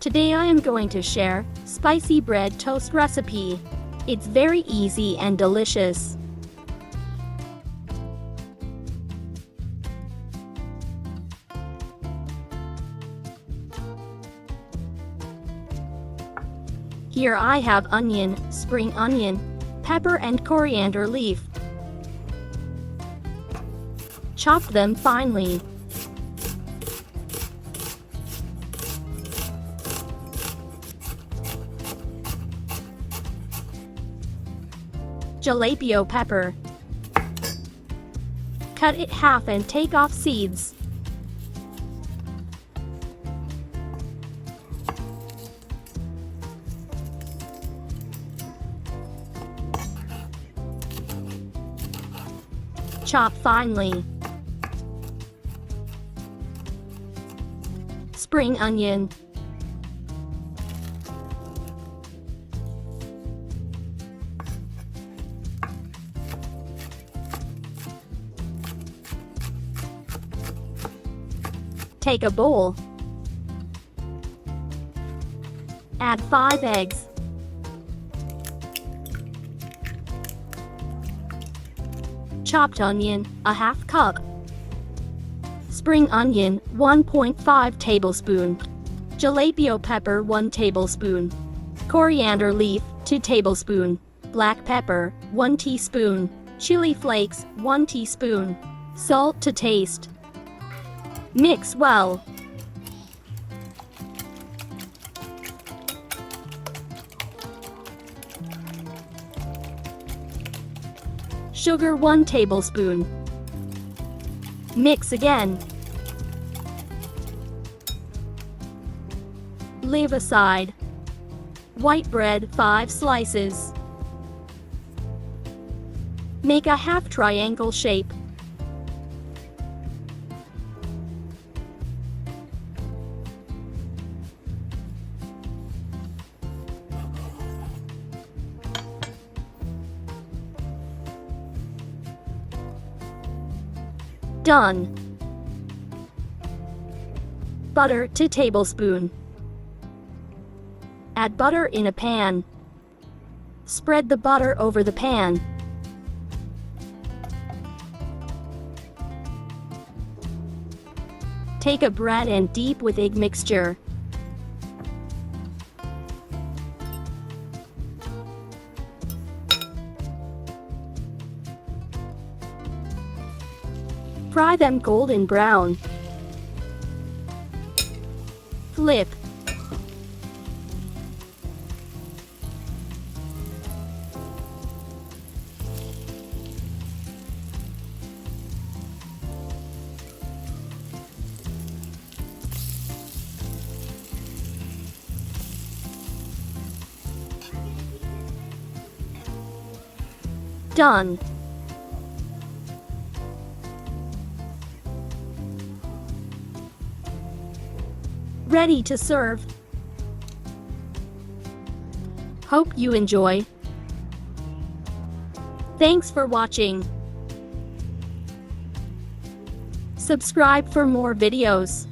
Today I am going to share spicy bread toast recipe. It's very easy and delicious. Here I have onion, spring onion, pepper and coriander leaf. Chop them finely. Jalapeno pepper. Cut it half and take off seeds. Chop finely. Spring onion. Take a bowl. Add 5 eggs. Chopped onion, a half cup. Spring onion, 1.5 tablespoon. Jalapeno pepper, 1 tablespoon. Coriander leaf, 2 tablespoon. Black pepper, 1 teaspoon. Chili flakes, 1 teaspoon. Salt to taste. Mix well. Sugar, 1 tablespoon. Mix again. Leave aside. White bread, 5 slices. Make a half triangle shape. Done. Butter, 2 tablespoon. Add butter in a pan. Spread the butter over the pan. Take a bread and dip with egg mixture. Fry them golden brown. Flip. Done. Ready to serve. Hope you enjoy. Thanks for watching. Subscribe for more videos.